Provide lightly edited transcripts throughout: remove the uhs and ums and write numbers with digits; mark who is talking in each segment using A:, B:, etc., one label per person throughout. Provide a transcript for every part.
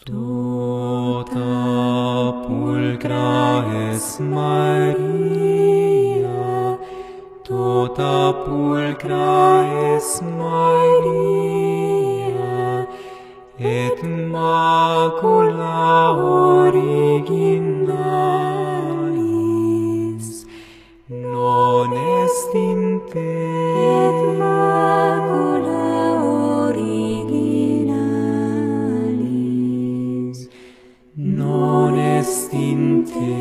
A: Tota pulcra es Maria, tota pulcra es Maria, et macula originalis non est in te.
B: Et macula originalis
A: non est in te.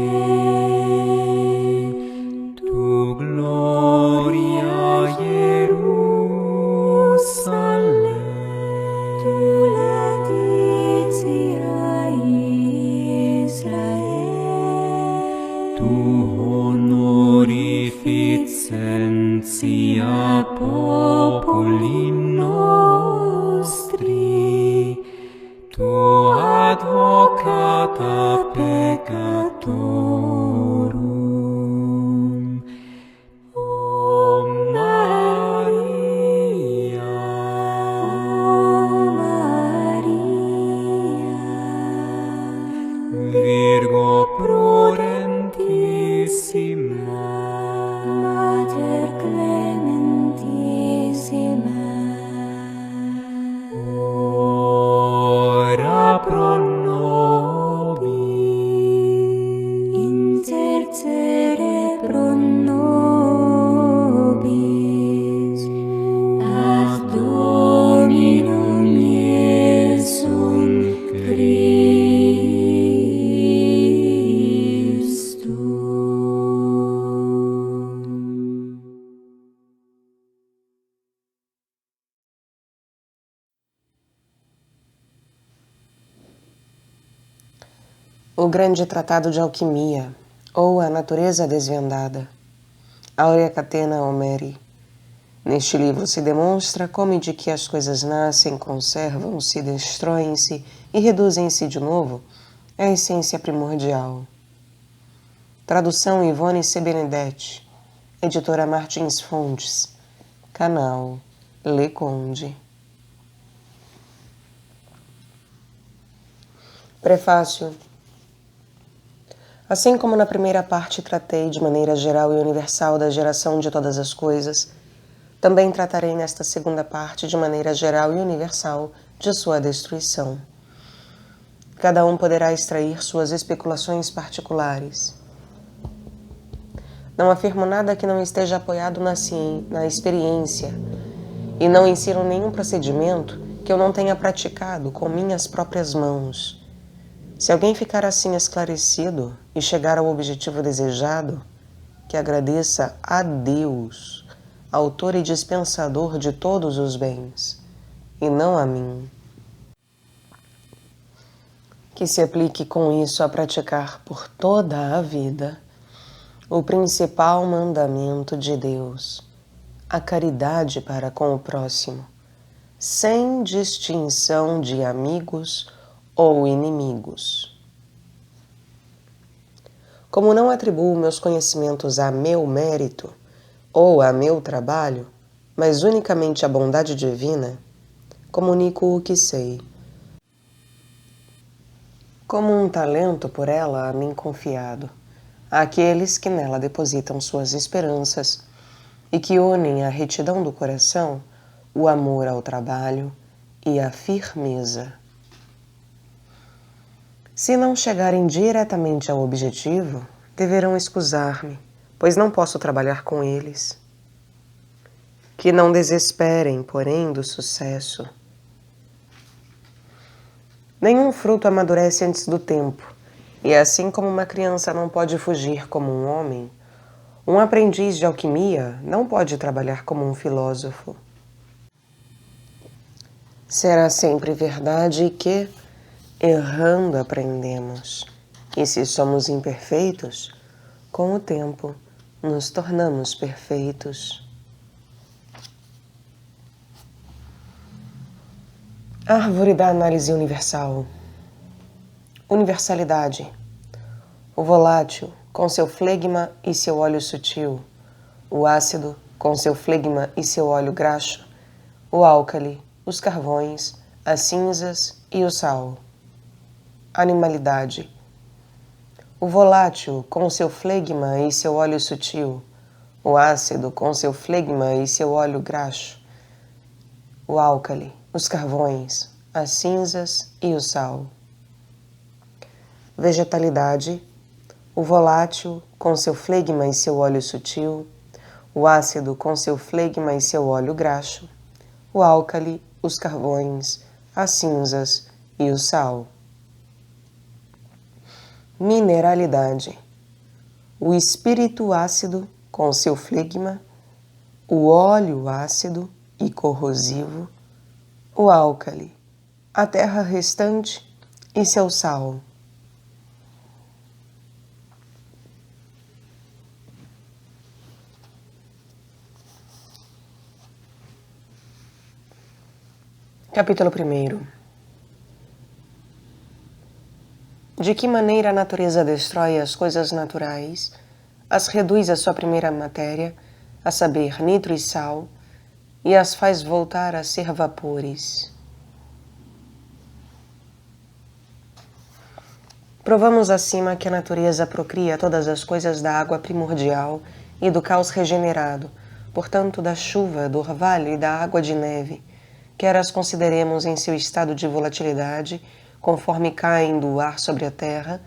A: Tu gloria Hierusalem,
B: tu laetitia Israel,
A: tu honorificentia populi nostri, tu advocata peccatorum. O Maria, Virgo prudentissima,
B: Mater clementissima,
A: ora pro nobis,
B: intercede pro nobis, ad Dominum Iesum Christum.
C: O Grande Tratado de Alquimia, ou A Natureza Desvendada, Áurea Catena Homeri. Neste livro se demonstra como e de que as coisas nascem, conservam-se, destroem-se e reduzem-se de novo a essência primordial. Tradução Ivone C. Benedetti, editora Martins Fontes, canal Le Conde. Prefácio. Assim como na primeira parte tratei de maneira geral e universal da geração de todas as coisas, também tratarei nesta segunda parte de maneira geral e universal de sua destruição. Cada um poderá extrair suas especulações particulares. Não afirmo nada que não esteja apoiado na experiência, e não ensino nenhum procedimento que eu não tenha praticado com minhas próprias mãos. Se alguém ficar assim esclarecido e chegar ao objetivo desejado, que agradeça a Deus, autor e dispensador de todos os bens, e não a mim. Que se aplique com isso a praticar por toda a vida o principal mandamento de Deus, a caridade para com o próximo, sem distinção de amigos ou inimigos. Como não atribuo meus conhecimentos a meu mérito ou a meu trabalho, mas unicamente à bondade divina, comunico o que sei, como um talento por ela a mim confiado, àqueles que nela depositam suas esperanças e que unem à retidão do coração o amor ao trabalho e a firmeza. Se não chegarem diretamente ao objetivo, deverão escusar-me, pois não posso trabalhar com eles. Que não desesperem, porém, do sucesso. Nenhum fruto amadurece antes do tempo, e assim como uma criança não pode fugir como um homem, um aprendiz de alquimia não pode trabalhar como um filósofo. Será sempre verdade que, errando, aprendemos. E se somos imperfeitos, com o tempo nos tornamos perfeitos. Árvore da análise universal. Universalidade. O volátil, com seu flegma e seu óleo sutil. O ácido, com seu flegma e seu óleo graxo. O álcali, os carvões, as cinzas e o sal. animalidade. O volátil com seu flegma e seu óleo sutil, o ácido com seu flegma e seu óleo graxo, o álcali, os carvões, as cinzas e o sal. Vegetalidade, o volátil com seu flegma e seu óleo sutil, o ácido com seu flegma e seu óleo graxo, o álcali, os carvões, as cinzas e o sal. Mineralidade, o espírito ácido com seu flegma, o óleo ácido e corrosivo, o álcali, a terra restante e seu sal. Capítulo 1. De que maneira a natureza destrói as coisas naturais, as reduz à sua primeira matéria, a saber, nitro e sal, e as faz voltar a ser vapores. Provamos acima que a natureza procria todas as coisas da água primordial e do caos regenerado, portanto da chuva, do orvalho e da água de neve, quer as consideremos em seu estado de volatilidade, conforme caem do ar sobre a terra,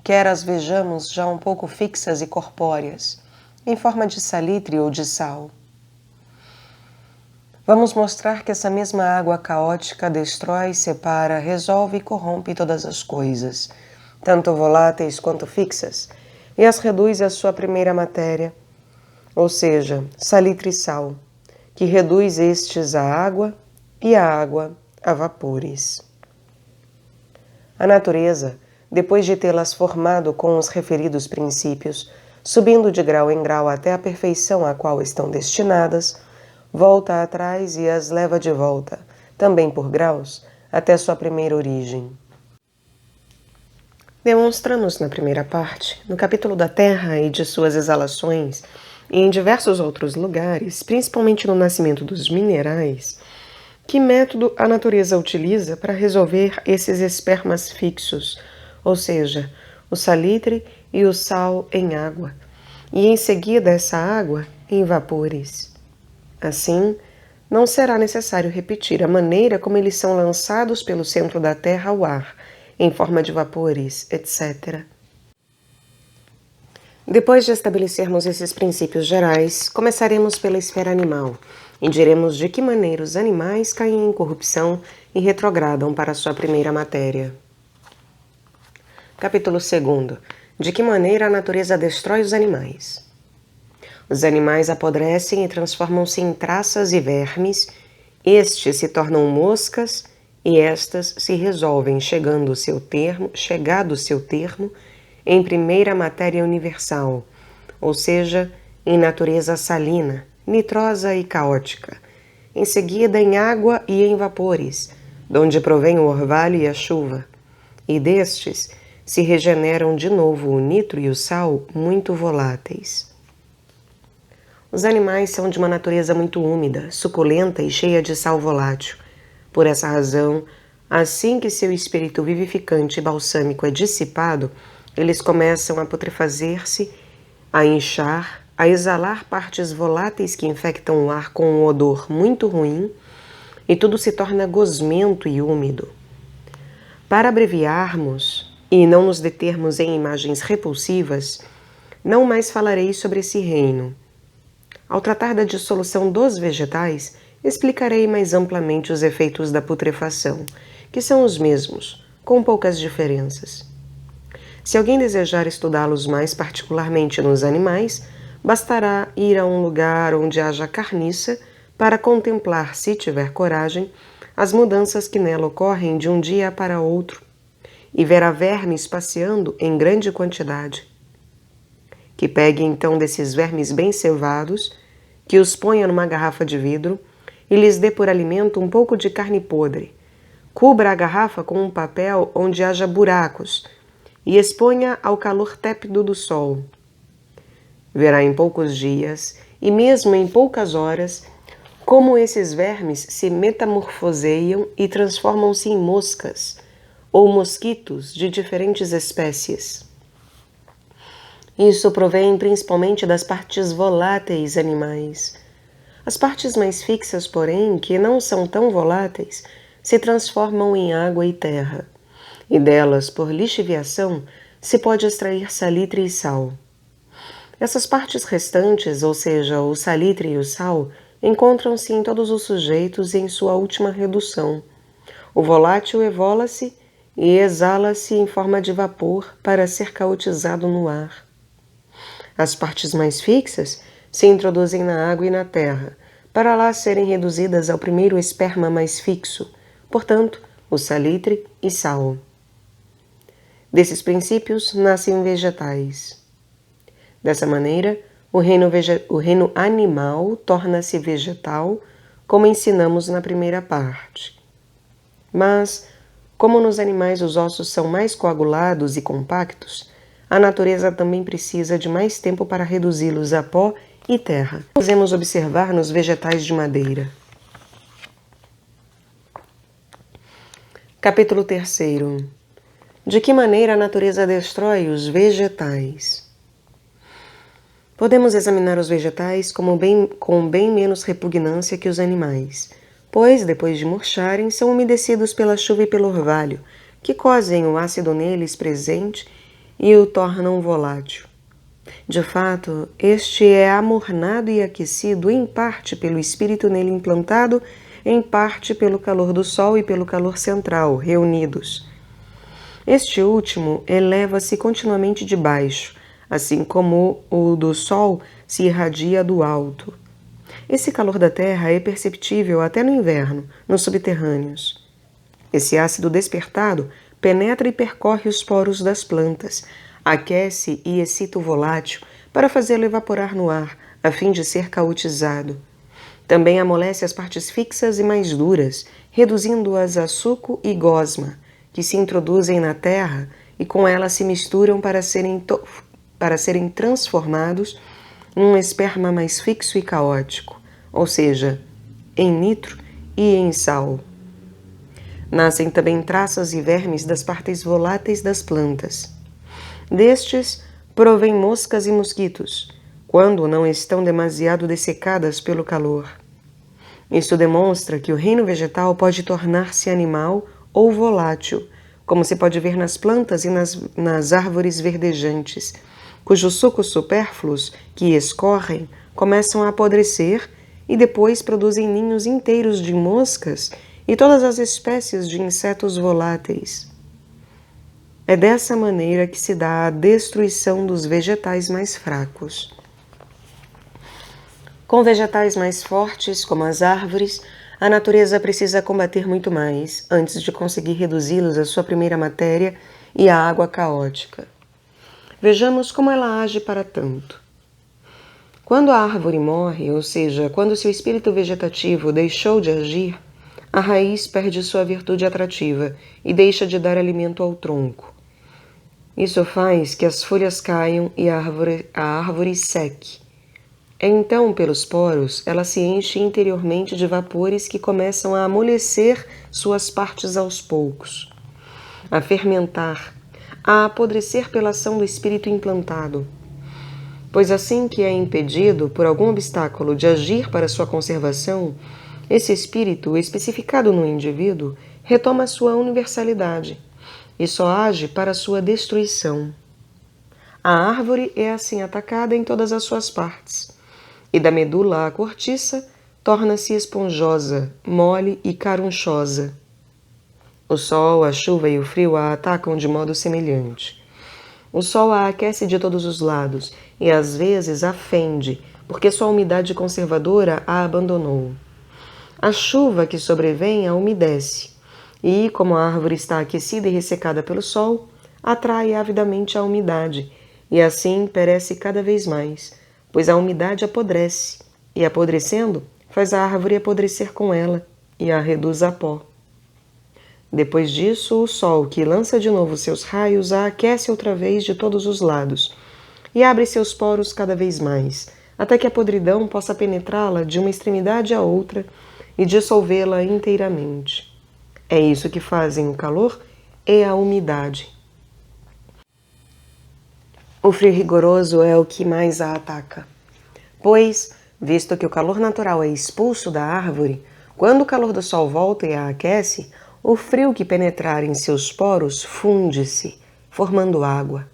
C: quer as vejamos já um pouco fixas e corpóreas, em forma de salitre ou de sal. Vamos mostrar que essa mesma água caótica destrói, separa, resolve e corrompe todas as coisas, tanto voláteis quanto fixas, e as reduz à sua primeira matéria, ou seja, salitre e sal, que reduz estes à água e a água a vapores. A natureza, depois de tê-las formado com os referidos princípios, subindo de grau em grau até a perfeição a qual estão destinadas, volta atrás e as leva de volta, também por graus, até sua primeira origem. Demonstramos na primeira parte, no capítulo da Terra e de suas exalações, e em diversos outros lugares, principalmente no nascimento dos minerais, que método a natureza utiliza para resolver esses espermas fixos, ou seja, o salitre e o sal em água, e em seguida essa água em vapores. Assim, não será necessário repetir a maneira como eles são lançados pelo centro da Terra ao ar, em forma de vapores, etc. Depois de estabelecermos esses princípios gerais, começaremos pela esfera animal, e diremos de que maneira os animais caem em corrupção e retrogradam para sua primeira matéria. Capítulo 2. De que maneira a natureza destrói os animais. Os animais apodrecem e transformam-se em traças e vermes, estes se tornam moscas e estas se resolvem, chegado seu termo, em primeira matéria universal, ou seja, em natureza salina, nitrosa e caótica, em seguida em água e em vapores, donde provém o orvalho e a chuva, e destes se regeneram de novo o nitro e o sal muito voláteis. Os animais são de uma natureza muito úmida, suculenta e cheia de sal volátil. Por essa razão, assim que seu espírito vivificante e balsâmico é dissipado, eles começam a putrefazer-se, a inchar, a exalar partes voláteis que infectam o ar com um odor muito ruim, e tudo se torna gosmento e úmido. Para abreviarmos e não nos determos em imagens repulsivas, não mais falarei sobre esse reino. Ao tratar da dissolução dos vegetais, explicarei mais amplamente os efeitos da putrefação, que são os mesmos, com poucas diferenças. Se alguém desejar estudá-los mais particularmente nos animais, bastará ir a um lugar onde haja carniça para contemplar, se tiver coragem, as mudanças que nela ocorrem de um dia para outro, e verá vermes passeando em grande quantidade. Que pegue então desses vermes bem cevados, que os ponha numa garrafa de vidro e lhes dê por alimento um pouco de carne podre. Cubra a garrafa com um papel onde haja buracos e exponha ao calor tépido do sol. Verá em poucos dias, e mesmo em poucas horas, como esses vermes se metamorfoseiam e transformam-se em moscas, ou mosquitos de diferentes espécies. Isso provém principalmente das partes voláteis animais. As partes mais fixas, porém, que não são tão voláteis, se transformam em água e terra, e delas, por lixiviação, se pode extrair salitre e sal. Essas partes restantes, ou seja, o salitre e o sal, encontram-se em todos os sujeitos e em sua última redução. O volátil evola-se e exala-se em forma de vapor para ser caotizado no ar. As partes mais fixas se introduzem na água e na terra, para lá serem reduzidas ao primeiro esperma mais fixo, portanto, o salitre e sal. Desses princípios nascem vegetais. Dessa maneira, o reino animal torna-se vegetal, como ensinamos na primeira parte. Mas, como nos animais os ossos são mais coagulados e compactos, a natureza também precisa de mais tempo para reduzi-los a pó e terra. Podemos observar nos vegetais de madeira. Capítulo 3. De que maneira a natureza destrói os vegetais? Podemos examinar os vegetais com bem menos repugnância que os animais, pois, depois de murcharem, são umedecidos pela chuva e pelo orvalho, que cozem o ácido neles presente e o tornam volátil. De fato, este é amornado e aquecido em parte pelo espírito nele implantado, em parte pelo calor do sol e pelo calor central, reunidos. Este último eleva-se continuamente de baixo, assim como o do sol se irradia do alto. Esse calor da terra é perceptível até no inverno, nos subterrâneos. Esse ácido despertado penetra e percorre os poros das plantas, aquece e excita o volátil para fazê-lo evaporar no ar, a fim de ser caotizado. Também amolece as partes fixas e mais duras, reduzindo-as a suco e gosma, que se introduzem na terra e com ela se misturam para serem transformados num esperma mais fixo e caótico, ou seja, em nitro e em sal. Nascem também traças e vermes das partes voláteis das plantas. Destes, provêm moscas e mosquitos, quando não estão demasiado dessecadas pelo calor. Isso demonstra que o reino vegetal pode tornar-se animal ou volátil, como se pode ver nas plantas e nas árvores verdejantes, cujos sucos supérfluos, que escorrem, começam a apodrecer e depois produzem ninhos inteiros de moscas e todas as espécies de insetos voláteis. É dessa maneira que se dá a destruição dos vegetais mais fracos. Com vegetais mais fortes, como as árvores, a natureza precisa combater muito mais, antes de conseguir reduzi-los à sua primeira matéria e à água caótica. Vejamos como ela age para tanto. Quando a árvore morre, ou seja, quando seu espírito vegetativo deixou de agir, a raiz perde sua virtude atrativa e deixa de dar alimento ao tronco. Isso faz que as folhas caiam e a árvore seque. Então, pelos poros, ela se enche interiormente de vapores que começam a amolecer suas partes aos poucos, a fermentar, a apodrecer pela ação do espírito implantado. Pois assim que é impedido por algum obstáculo de agir para sua conservação, esse espírito, especificado no indivíduo, retoma sua universalidade e só age para sua destruição. A árvore é assim atacada em todas as suas partes, e da medula à cortiça torna-se esponjosa, mole e carunchosa. O sol, a chuva e o frio a atacam de modo semelhante. O sol a aquece de todos os lados e às vezes a fende, porque sua umidade conservadora a abandonou. A chuva que sobrevém a umedece, e, como a árvore está aquecida e ressecada pelo sol, atrai avidamente a umidade, e assim perece cada vez mais, pois a umidade apodrece, e apodrecendo, faz a árvore apodrecer com ela, e a reduz a pó. Depois disso, o sol, que lança de novo seus raios, a aquece outra vez de todos os lados, e abre seus poros cada vez mais, até que a podridão possa penetrá-la de uma extremidade à outra e dissolvê-la inteiramente. É isso que fazem o calor e a umidade. O frio rigoroso é o que mais a ataca, pois, visto que o calor natural é expulso da árvore, quando o calor do sol volta e a aquece, o frio que penetrar em seus poros funde-se, formando água.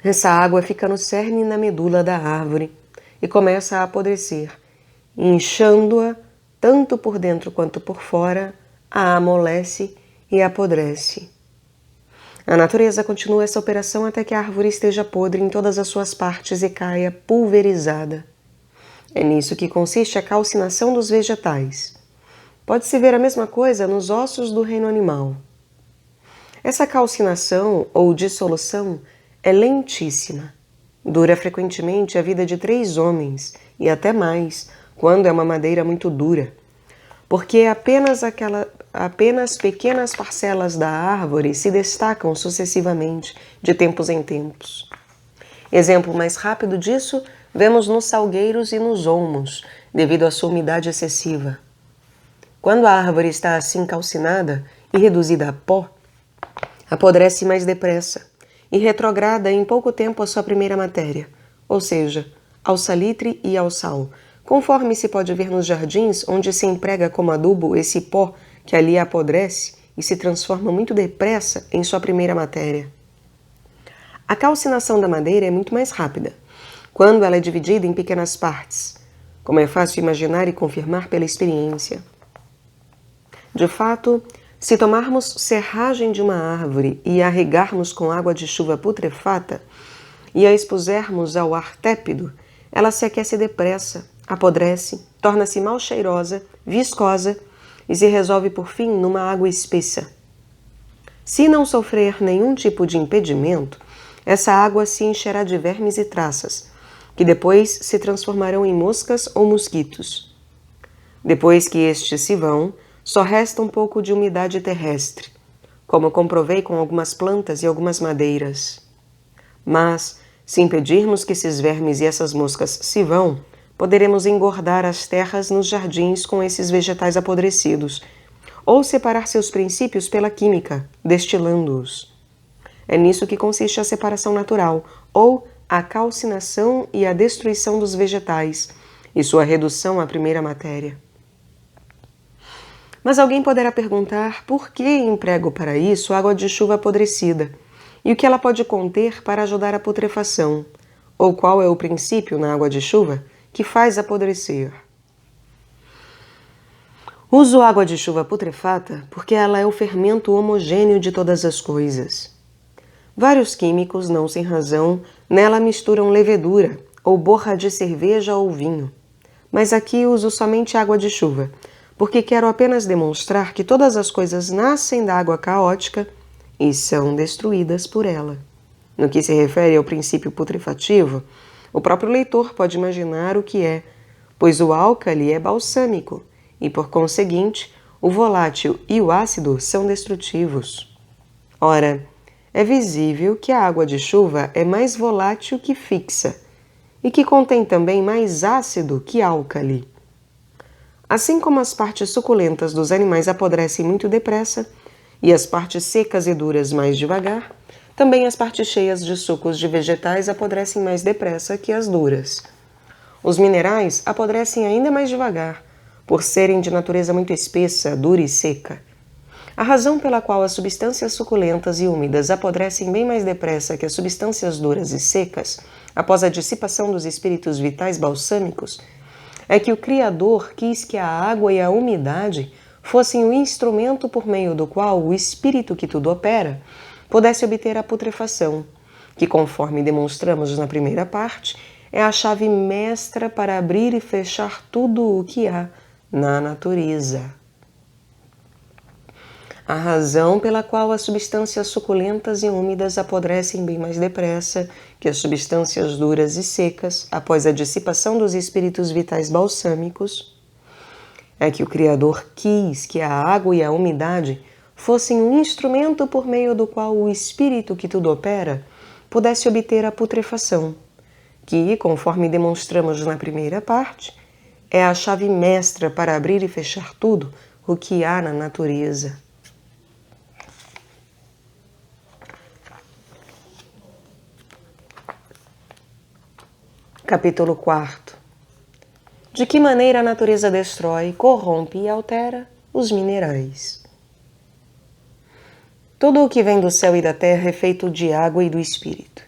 C: Essa água fica no cerne e na medula da árvore e começa a apodrecer, inchando-a tanto por dentro quanto por fora, a amolece e apodrece. A natureza continua essa operação até que a árvore esteja podre em todas as suas partes e caia pulverizada. É nisso que consiste a calcinação dos vegetais. Pode-se ver a mesma coisa nos ossos do reino animal. Essa calcinação ou dissolução é lentíssima. Dura frequentemente a vida de 3 homens e até mais, quando é uma madeira muito dura, porque apenas pequenas parcelas da árvore se destacam sucessivamente, de tempos em tempos. Exemplo mais rápido disso vemos nos salgueiros e nos olmos, devido à sua umidade excessiva. Quando a árvore está assim calcinada e reduzida a pó, apodrece mais depressa e retrograda em pouco tempo a sua primeira matéria, ou seja, ao salitre e ao sal, conforme se pode ver nos jardins onde se emprega como adubo esse pó que ali apodrece e se transforma muito depressa em sua primeira matéria. A calcinação da madeira é muito mais rápida, quando ela é dividida em pequenas partes, como é fácil imaginar e confirmar pela experiência. De fato, se tomarmos serragem de uma árvore e a regarmos com água de chuva putrefata e a expusermos ao ar tépido, ela se aquece depressa, apodrece, torna-se mal cheirosa, viscosa e se resolve por fim numa água espessa. Se não sofrer nenhum tipo de impedimento, essa água se encherá de vermes e traças, que depois se transformarão em moscas ou mosquitos. Depois que estes se vão, só resta um pouco de umidade terrestre, como comprovei com algumas plantas e algumas madeiras. Mas, se impedirmos que esses vermes e essas moscas se vão, poderemos engordar as terras nos jardins com esses vegetais apodrecidos, ou separar seus princípios pela química, destilando-os. É nisso que consiste a separação natural, ou a calcinação e a destruição dos vegetais, e sua redução à primeira matéria. Mas alguém poderá perguntar por que emprego para isso água de chuva apodrecida, e o que ela pode conter para ajudar a putrefação, ou qual é o princípio na água de chuva que faz apodrecer. Uso água de chuva putrefata porque ela é o fermento homogêneo de todas as coisas. Vários químicos, não sem razão, nela misturam levedura ou borra de cerveja ou vinho, mas aqui uso somente água de chuva, porque quero apenas demonstrar que todas as coisas nascem da água caótica e são destruídas por ela. No que se refere ao princípio putrefativo, o próprio leitor pode imaginar o que é, pois o álcali é balsâmico e, por conseguinte, o volátil e o ácido são destrutivos. Ora, é visível que a água de chuva é mais volátil que fixa e que contém também mais ácido que álcali. Assim como as partes suculentas dos animais apodrecem muito depressa e as partes secas e duras mais devagar, também as partes cheias de sucos de vegetais apodrecem mais depressa que as duras. Os minerais apodrecem ainda mais devagar, por serem de natureza muito espessa, dura e seca. A razão pela qual as substâncias suculentas e úmidas apodrecem bem mais depressa que as substâncias duras e secas, após a dissipação dos espíritos vitais balsâmicos, é que o Criador quis que a água e a umidade fossem o instrumento por meio do qual o espírito que tudo opera pudesse obter a putrefação, que, conforme demonstramos na primeira parte, é a chave mestra para abrir e fechar tudo o que há na natureza. A razão pela qual as substâncias suculentas e úmidas apodrecem bem mais depressa que as substâncias duras e secas após a dissipação dos espíritos vitais balsâmicos é que o Criador quis que a água e a umidade fossem um instrumento por meio do qual o espírito que tudo opera pudesse obter a putrefação, que, conforme demonstramos na primeira parte, é a chave mestra para abrir e fechar tudo o que há na natureza. Capítulo 4. De que maneira a natureza destrói, corrompe e altera os minerais. Tudo o que vem do céu e da terra é feito de água e do Espírito.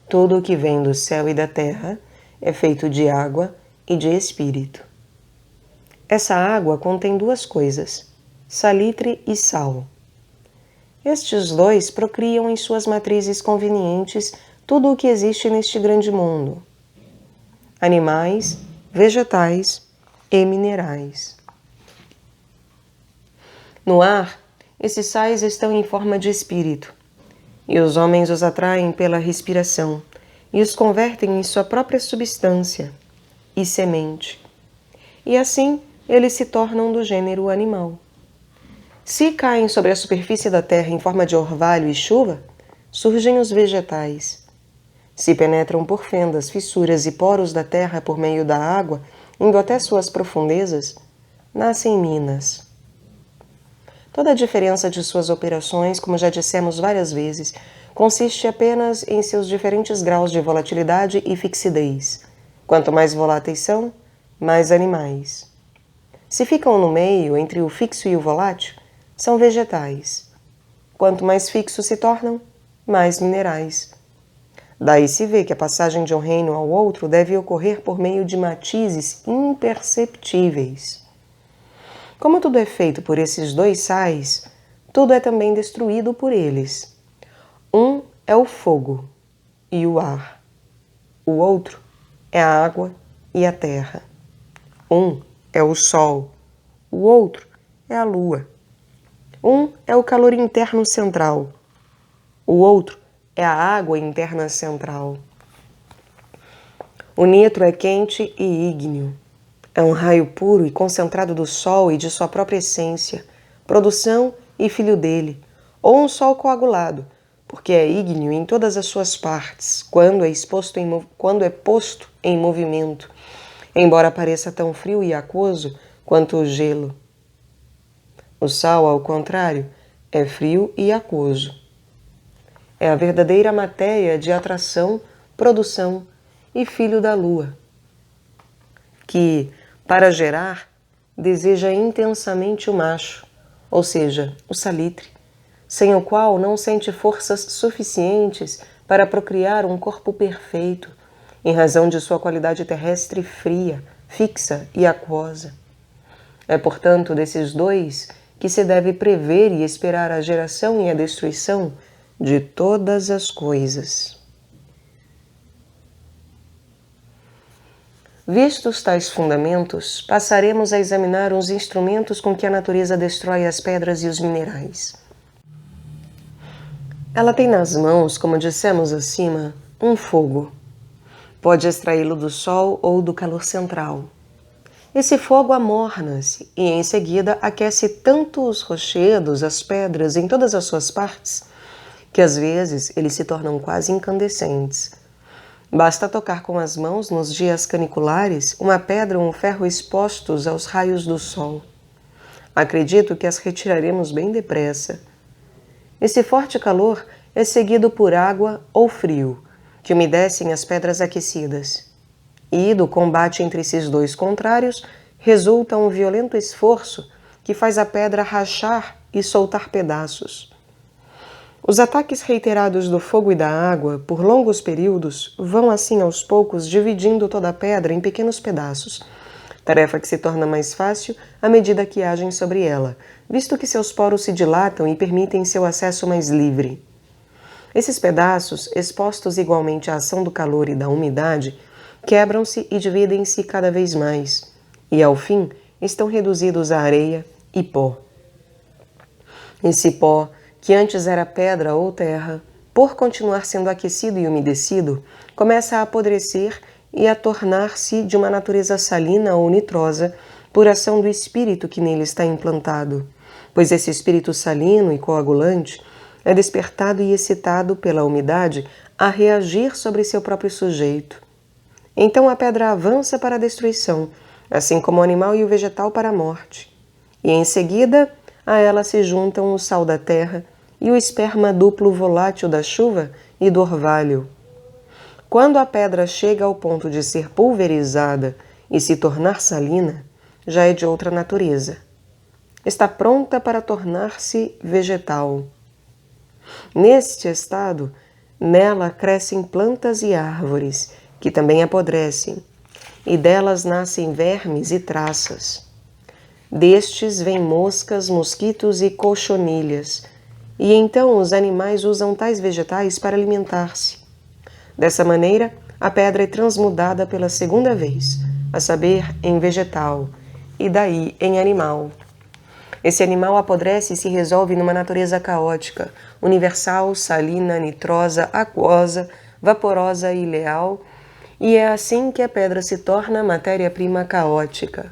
C: Tudo o que vem do céu e da terra é feito de água e de Espírito. Essa água contém duas coisas, salitre e sal. Estes dois procriam em suas matrizes convenientes tudo o que existe neste grande mundo: animais, vegetais e minerais. No ar, esses sais estão em forma de espírito, e os homens os atraem pela respiração e os convertem em sua própria substância e semente. E assim, eles se tornam do gênero animal. Se caem sobre a superfície da terra em forma de orvalho e chuva, surgem os vegetais. Se penetram por fendas, fissuras e poros da terra por meio da água, indo até suas profundezas, nascem minas. Toda a diferença de suas operações, como já dissemos várias vezes, consiste apenas em seus diferentes graus de volatilidade e fixidez. Quanto mais voláteis são, mais animais. Se ficam no meio, entre o fixo e o volátil, são vegetais. Quanto mais fixos se tornam, mais minerais. Daí se vê que a passagem de um reino ao outro deve ocorrer por meio de matizes imperceptíveis. Como tudo é feito por esses dois sais, tudo é também destruído por eles. Um é o fogo e o ar. O outro é a água e a terra. Um é o sol, o outro é a lua. Um é o calor interno central, o outro é a água interna central. O nitro é quente e ígneo. É um raio puro e concentrado do sol e de sua própria essência, produção e filho dele, ou um sol coagulado, porque é ígneo em todas as suas partes, quando é posto em movimento, embora pareça tão frio e aquoso quanto o gelo. O sal, ao contrário, é frio e aquoso. É a verdadeira matéria de atração, produção e filho da lua, que, para gerar, deseja intensamente o macho, ou seja, o salitre, sem o qual não sente forças suficientes para procriar um corpo perfeito, em razão de sua qualidade terrestre fria, fixa e aquosa. É, portanto, desses dois que se deve prever e esperar a geração e a destruição de todas as coisas. Vistos tais fundamentos, passaremos a examinar os instrumentos com que a natureza destrói as pedras e os minerais. Ela tem nas mãos, como dissemos acima, um fogo. Pode extraí-lo do sol ou do calor central. Esse fogo amorna-se e, em seguida, aquece tanto os rochedos, as pedras, em todas as suas partes, que às vezes eles se tornam quase incandescentes. Basta tocar com as mãos, nos dias caniculares, uma pedra ou um ferro expostos aos raios do sol. Acredito que as retiraremos bem depressa. Esse forte calor é seguido por água ou frio, que umedecem as pedras aquecidas. E do combate entre esses dois contrários resulta um violento esforço que faz a pedra rachar e soltar pedaços. Os ataques reiterados do fogo e da água, por longos períodos, vão assim aos poucos dividindo toda a pedra em pequenos pedaços, tarefa que se torna mais fácil à medida que agem sobre ela, visto que seus poros se dilatam e permitem seu acesso mais livre. Esses pedaços, expostos igualmente à ação do calor e da umidade, quebram-se e dividem-se cada vez mais, e ao fim estão reduzidos a areia e pó. Esse pó, que antes era pedra ou terra, por continuar sendo aquecido e umedecido, começa a apodrecer e a tornar-se de uma natureza salina ou nitrosa por ação do espírito que nele está implantado, pois esse espírito salino e coagulante é despertado e excitado pela umidade a reagir sobre seu próprio sujeito. Então a pedra avança para a destruição, assim como o animal e o vegetal para a morte. E em seguida a ela se juntam o sal da terra e o esperma duplo volátil da chuva e do orvalho. Quando a pedra chega ao ponto de ser pulverizada e se tornar salina, já é de outra natureza. Está pronta para tornar-se vegetal. Neste estado, nela crescem plantas e árvores, que também apodrecem, e delas nascem vermes e traças. Destes vêm moscas, mosquitos e cochonilhas, e então os animais usam tais vegetais para alimentar-se. Dessa maneira, a pedra é transmudada pela segunda vez, a saber, em vegetal, e daí em animal. Esse animal apodrece e se resolve numa natureza caótica, universal, salina, nitrosa, aquosa, vaporosa e leal, e é assim que a pedra se torna matéria-prima caótica.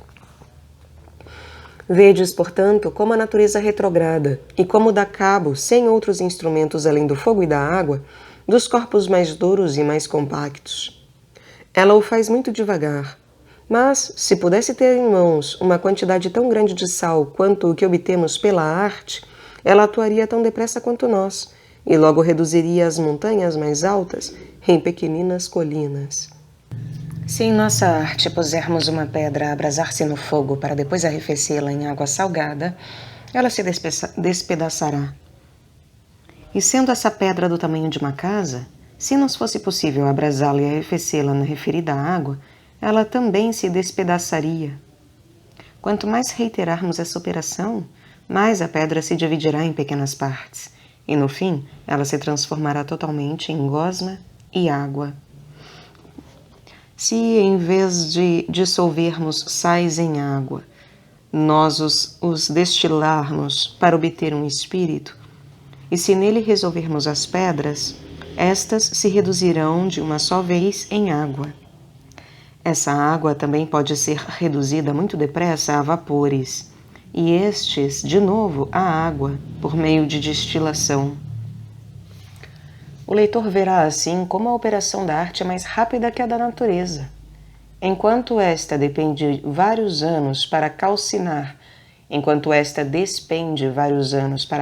C: Vedes, portanto, como a natureza retrograda e como dá cabo, sem outros instrumentos além do fogo e da água, dos corpos mais duros e mais compactos. Ela o faz muito devagar, mas, se pudesse ter em mãos uma quantidade tão grande de sal quanto o que obtemos pela arte, ela atuaria tão depressa quanto nós, e logo reduziria as montanhas mais altas em pequeninas colinas. Se em nossa arte pusermos uma pedra a abrasar-se no fogo para depois arrefecê-la em água salgada, ela se despedaçará. E sendo essa pedra do tamanho de uma casa, se nos fosse possível abrasá-la e arrefecê-la na referida água, ela também se despedaçaria. Quanto mais reiterarmos essa operação, mais a pedra se dividirá em pequenas partes, e no fim ela se transformará totalmente em gosma e água. Se, em vez de dissolvermos sais em água, nós os destilarmos para obter um espírito, e se nele resolvermos as pedras, estas se reduzirão de uma só vez em água. Essa água também pode ser reduzida muito depressa a vapores, e estes, de novo, a água, por meio de destilação. O leitor verá assim como a operação da arte é mais rápida que a da natureza. Enquanto esta despende vários anos para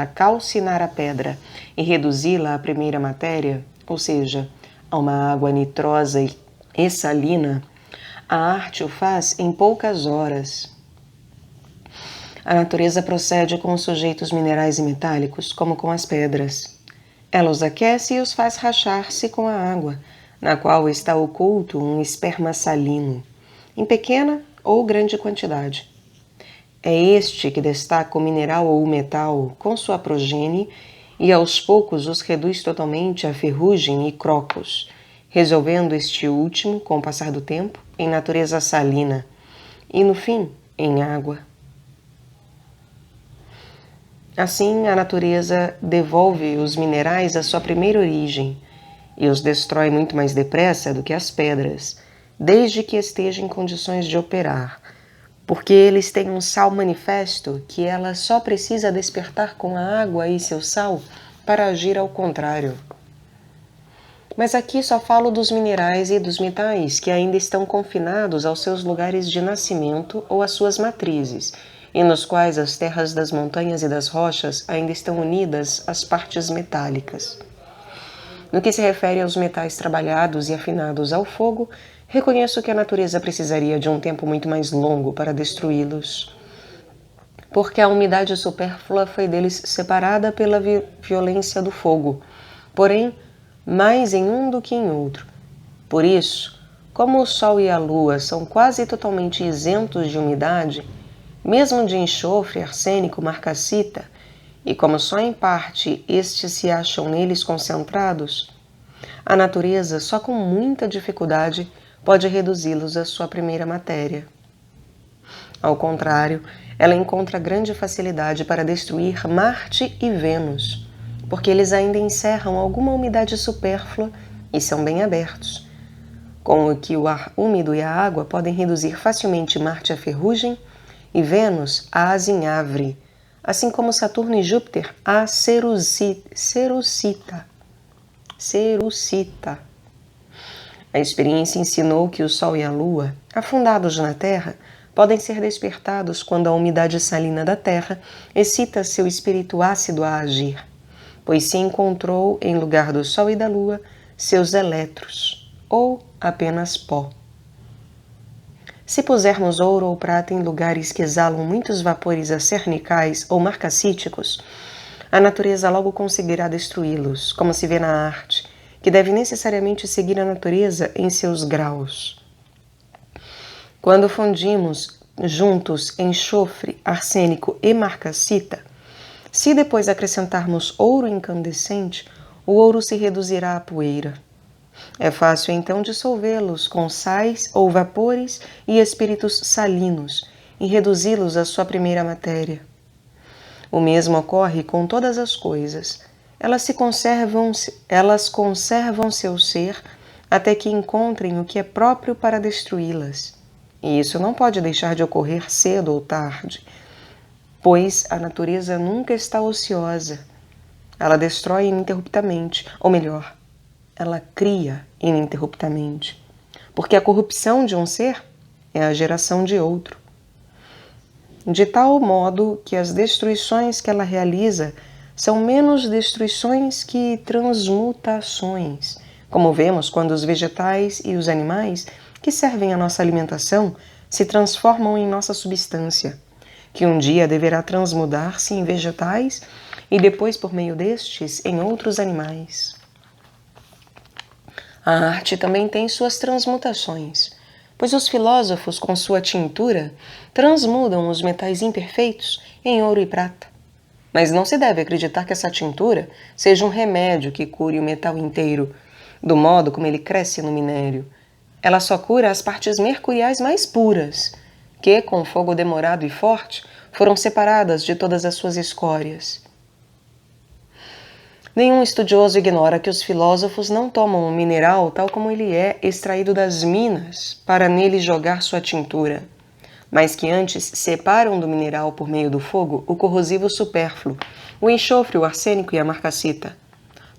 C: calcinar a pedra e reduzi-la à primeira matéria, ou seja, a uma água nitrosa e salina, a arte o faz em poucas horas. A natureza procede com os sujeitos minerais e metálicos, como com as pedras. Ela os aquece e os faz rachar-se com a água, na qual está oculto um esperma salino, em pequena ou grande quantidade. É este que destaca o mineral ou o metal com sua progenie e aos poucos os reduz totalmente a ferrugem e crocos, resolvendo este último, com o passar do tempo, em natureza salina e, no fim, em água. Assim, a natureza devolve os minerais à sua primeira origem e os destrói muito mais depressa do que as pedras, desde que esteja em condições de operar, porque eles têm um sal manifesto que ela só precisa despertar com a água e seu sal para agir ao contrário. Mas aqui só falo dos minerais e dos metais que ainda estão confinados aos seus lugares de nascimento ou às suas matrizes, e nos quais as terras das montanhas e das rochas ainda estão unidas às partes metálicas. No que se refere aos metais trabalhados e afinados ao fogo, reconheço que a natureza precisaria de um tempo muito mais longo para destruí-los, porque a umidade supérflua foi deles separada pela violência do fogo, porém, mais em um do que em outro. Por isso, como o Sol e a Lua são quase totalmente isentos de umidade, mesmo de enxofre, arsênico, marcassita, e como só em parte estes se acham neles concentrados, a natureza, só com muita dificuldade, pode reduzi-los à sua primeira matéria. Ao contrário, ela encontra grande facilidade para destruir Marte e Vênus, porque eles ainda encerram alguma umidade supérflua e são bem abertos, com o que o ar úmido e a água podem reduzir facilmente Marte a ferrugem e Vênus a azinhavre, assim como Saturno e Júpiter a cerucita. A experiência ensinou que o Sol e a Lua, afundados na Terra, podem ser despertados quando a umidade salina da Terra excita seu espírito ácido a agir, pois se encontrou, em lugar do Sol e da Lua, seus elétrons, ou apenas pó. Se pusermos ouro ou prata em lugares que exalam muitos vapores acernicais ou marcacíticos, a natureza logo conseguirá destruí-los, como se vê na arte, que deve necessariamente seguir a natureza em seus graus. Quando fundimos juntos enxofre, arsênico e marcacita, se depois acrescentarmos ouro incandescente, o ouro se reduzirá a poeira. É fácil então dissolvê-los com sais ou vapores e espíritos salinos e reduzi-los à sua primeira matéria. O mesmo ocorre com todas as coisas. Elas conservam seu ser até que encontrem o que é próprio para destruí-las. E isso não pode deixar de ocorrer cedo ou tarde, pois a natureza nunca está ociosa. Ela destrói ininterruptamente, ou melhor, ela cria ininterruptamente, porque a corrupção de um ser é a geração de outro. De tal modo que as destruições que ela realiza são menos destruições que transmutações, como vemos quando os vegetais e os animais que servem à nossa alimentação se transformam em nossa substância, que um dia deverá transmudar-se em vegetais e depois, por meio destes, em outros animais. A arte também tem suas transmutações, pois os filósofos, com sua tintura, transmudam os metais imperfeitos em ouro e prata. Mas não se deve acreditar que essa tintura seja um remédio que cure o metal inteiro, do modo como ele cresce no minério. Ela só cura as partes mercuriais mais puras, que, com fogo demorado e forte, foram separadas de todas as suas escórias. Nenhum estudioso ignora que os filósofos não tomam o mineral tal como ele é extraído das minas para nele jogar sua tintura, mas que antes separam do mineral por meio do fogo o corrosivo supérfluo, o enxofre, o arsênico e a marcacita.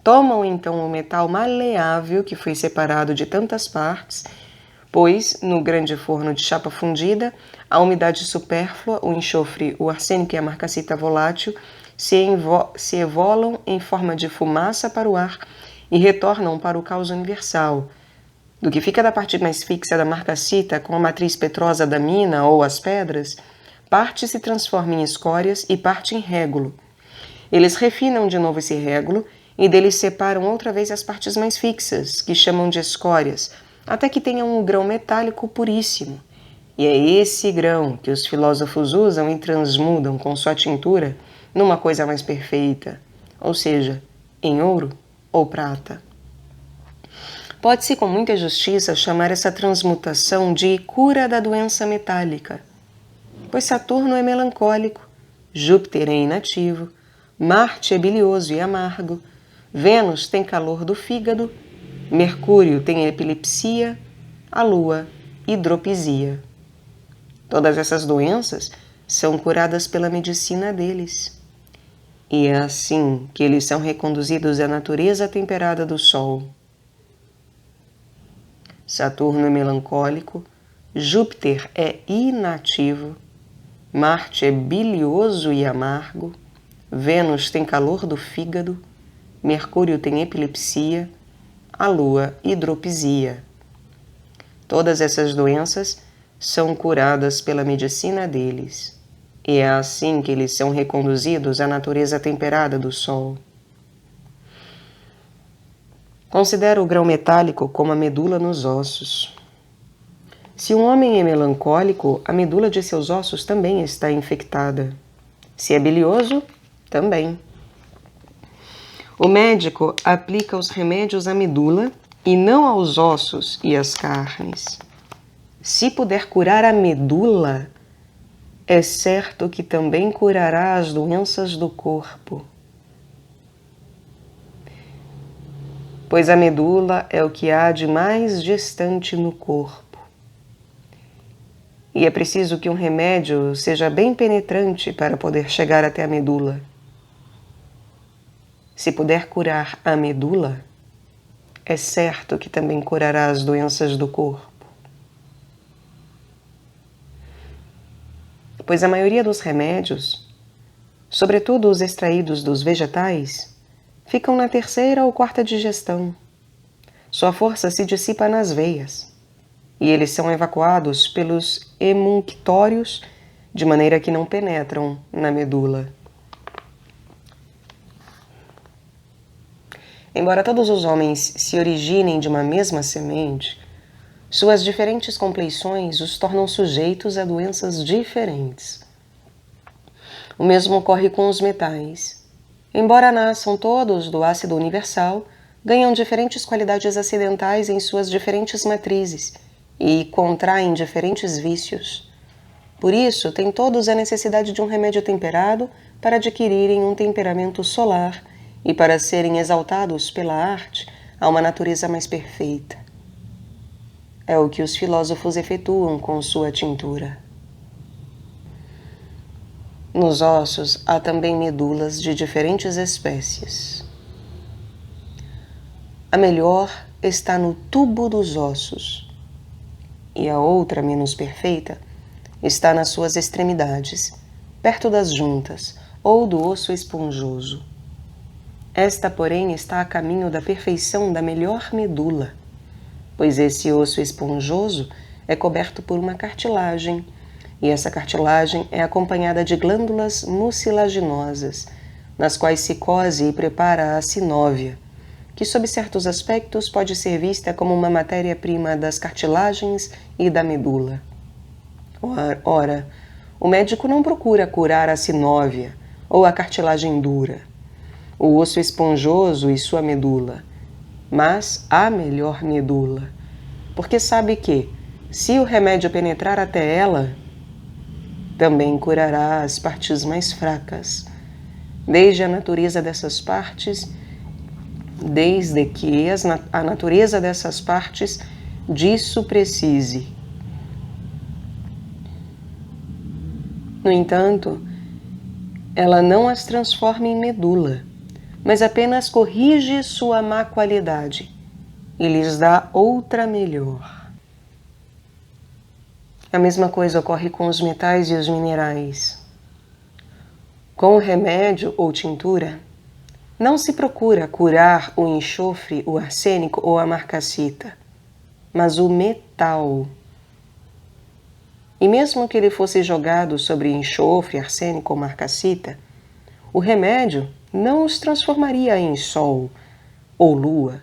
C: Tomam então o metal maleável que foi separado de tantas partes, pois, no grande forno de chapa fundida, a umidade supérflua, o enxofre, o arsênico e a marcacita volátil se evolam em forma de fumaça para o ar e retornam para o caos universal. Do que fica da parte mais fixa da marcacita com a matriz petrosa da mina ou as pedras, parte se transforma em escórias e parte em régulo. Eles refinam de novo esse régulo e deles separam outra vez as partes mais fixas, que chamam de escórias, até que tenham um grão metálico puríssimo. E é esse grão que os filósofos usam e transmudam com sua tintura numa coisa mais perfeita, ou seja, em ouro ou prata. Pode-se com muita justiça chamar essa transmutação de cura da doença metálica, pois Saturno é melancólico, Júpiter é inativo, Marte é bilioso e amargo, Vênus tem calor do fígado, Mercúrio tem epilepsia, a Lua hidropisia. Todas essas doenças são curadas pela medicina deles. E é assim que eles são reconduzidos à natureza temperada do Sol. Saturno é melancólico, Júpiter é inativo, Marte é bilioso e amargo, Vênus tem calor do fígado, Mercúrio tem epilepsia, a Lua hidropisia. Todas essas doenças são curadas pela medicina deles. E é assim que eles são reconduzidos à natureza temperada do Sol. Considera o grão metálico como a medula nos ossos. Se um homem é melancólico, a medula de seus ossos também está infectada. Se é bilioso, também. O médico aplica os remédios à medula e não aos ossos e às carnes. Se puder curar a medula, é certo que também curará as doenças do corpo. Pois a medula é o que há de mais distante no corpo. E é preciso que um remédio seja bem penetrante para poder chegar até a medula. Se puder curar a medula, é certo que também curará as doenças do corpo. Pois a maioria dos remédios, sobretudo os extraídos dos vegetais, ficam na terceira ou quarta digestão. sua força se dissipa nas veias, e eles são evacuados pelos emunctórios, de maneira que não penetram na medula. Embora todos os homens se originem de uma mesma semente, suas diferentes compleições os tornam sujeitos a doenças diferentes. O mesmo ocorre com os metais. Embora nasçam todos do ácido universal, ganham diferentes qualidades acidentais em suas diferentes matrizes e contraem diferentes vícios. Por isso, têm todos a necessidade de um remédio temperado para adquirirem um temperamento solar e para serem exaltados pela arte a uma natureza mais perfeita. É o que os filósofos efetuam com sua tintura. Nos ossos há também medulas de diferentes espécies. A melhor está no tubo dos ossos, e a outra, menos perfeita, está nas suas extremidades, perto das juntas ou do osso esponjoso. Esta, porém, está a caminho da perfeição da melhor medula, pois esse osso esponjoso é coberto por uma cartilagem, e essa cartilagem é acompanhada de glândulas mucilaginosas, nas quais se cose e prepara a sinóvia, que sob certos aspectos pode ser vista como uma matéria-prima das cartilagens e da medula. Ora, o médico não procura curar a sinóvia ou a cartilagem dura, o osso esponjoso e sua medula, mas a melhor medula, porque sabe que, se o remédio penetrar até ela, também curará as partes mais fracas, desde que a natureza dessas partes disso precise. No entanto, ela não as transforma em medula, mas apenas corrige sua má qualidade e lhes dá outra melhor. A mesma coisa ocorre com os metais e os minerais. Com o remédio ou tintura, não se procura curar o enxofre, o arsênico ou a marcassita, mas o metal. E mesmo que ele fosse jogado sobre enxofre, arsênico ou marcassita, o remédio não os transformaria em sol ou lua.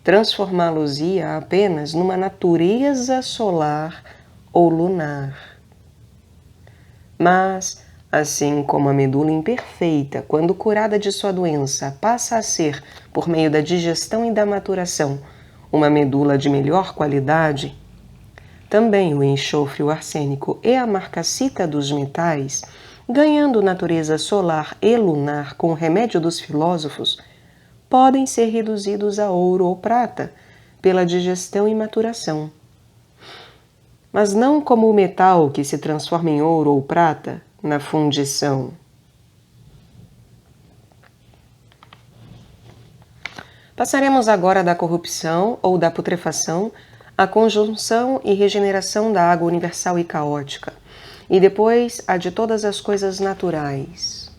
C: Transformá-los-ia apenas numa natureza solar ou lunar. Mas, assim como a medula imperfeita, quando curada de sua doença, passa a ser, por meio da digestão e da maturação, uma medula de melhor qualidade, também o enxofre, o arsênico e a marcassita dos metais, ganhando natureza solar e lunar com o remédio dos filósofos, podem ser reduzidos a ouro ou prata pela digestão e maturação. Mas não como o metal que se transforma em ouro ou prata na fundição. Passaremos agora da corrupção ou da putrefação à conjunção e regeneração da água universal e caótica, e depois a de todas as coisas naturais.